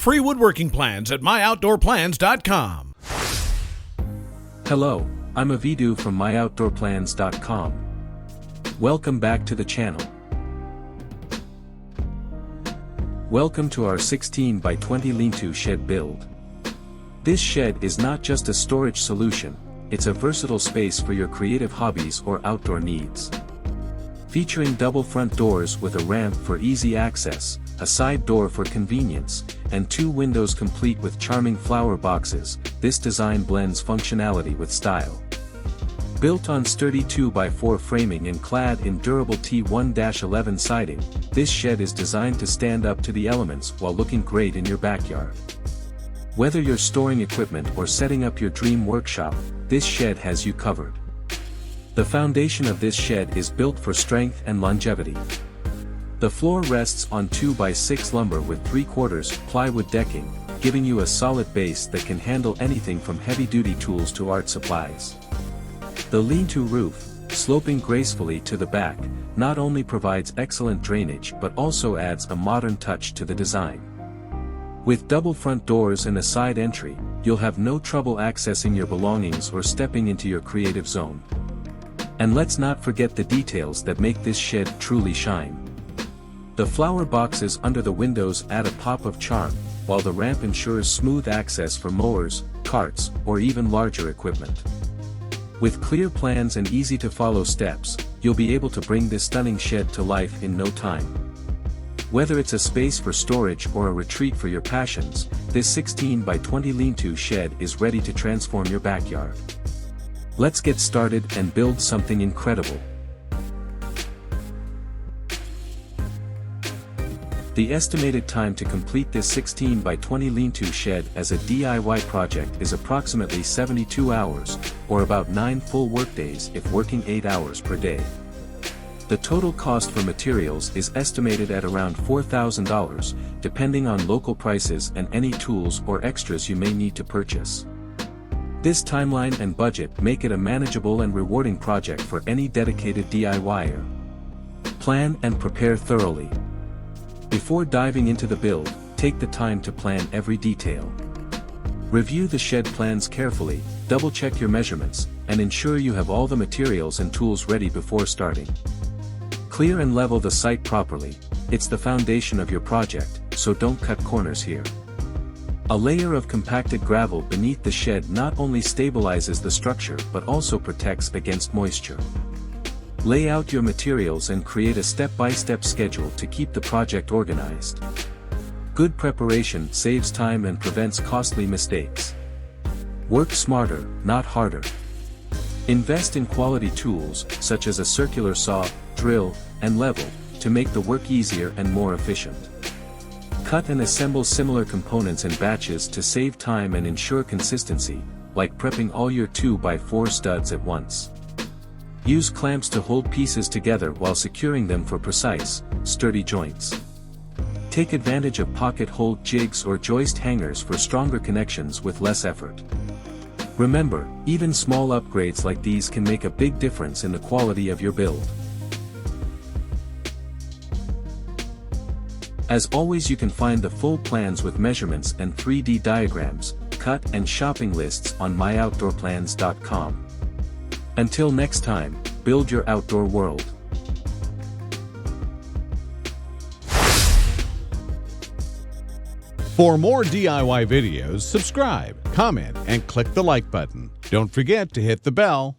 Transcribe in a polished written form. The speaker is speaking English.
Free woodworking plans at myoutdoorplans.com. Hello, I'm Avidu from myoutdoorplans.com. Welcome back to the channel. Welcome to our 16 by 20 lean-to shed build. This shed is not just a storage solution, it's a versatile space for your creative hobbies or outdoor needs. Featuring double front doors with a ramp for easy access, a side door for convenience, and 2 windows complete with charming flower boxes, this design blends functionality with style. Built on sturdy 2x4 framing and clad in durable T1-11 siding, this shed is designed to stand up to the elements while looking great in your backyard. Whether you're storing equipment or setting up your dream workshop, this shed has you covered. The foundation of this shed is built for strength and longevity. The floor rests on 2x6 lumber with 3/4 plywood decking, giving you a solid base that can handle anything from heavy-duty tools to art supplies. The lean-to roof, sloping gracefully to the back, not only provides excellent drainage but also adds a modern touch to the design. With double front doors and a side entry, you'll have no trouble accessing your belongings or stepping into your creative zone. And let's not forget the details that make this shed truly shine. The flower boxes under the windows add a pop of charm, while the ramp ensures smooth access for mowers, carts, or even larger equipment. With clear plans and easy-to-follow steps, you'll be able to bring this stunning shed to life in no time. Whether it's a space for storage or a retreat for your passions, this 16 by 20 lean-to shed is ready to transform your backyard. Let's get started and build something incredible. The estimated time to complete this 16 by 20 lean-to shed as a DIY project is approximately 72 hours, or about 9 full workdays if working 8 hours per day. The total cost for materials is estimated at around $4,000, depending on local prices and any tools or extras you may need to purchase. This timeline and budget make it a manageable and rewarding project for any dedicated DIYer. Plan and prepare thoroughly. Before diving into the build, take the time to plan every detail. Review the shed plans carefully, double-check your measurements, and ensure you have all the materials and tools ready before starting. Clear and level the site properly, it's the foundation of your project, so don't cut corners here. A layer of compacted gravel beneath the shed not only stabilizes the structure but also protects against moisture. Lay out your materials and create a step-by-step schedule to keep the project organized. Good preparation saves time and prevents costly mistakes. Work smarter, not harder. Invest in quality tools, such as a circular saw, drill, and level, to make the work easier and more efficient. Cut and assemble similar components in batches to save time and ensure consistency, like prepping all your 2x4 studs at once. Use clamps to hold pieces together while securing them for precise, sturdy joints. Take advantage of pocket hole jigs or joist hangers for stronger connections with less effort. Remember, even small upgrades like these can make a big difference in the quality of your build. As always, you can find the full plans with measurements and 3D diagrams, cut and shopping lists on myoutdoorplans.com. Until next time, build your outdoor world. For more DIY videos, subscribe, comment, and click the like button. Don't forget to hit the bell.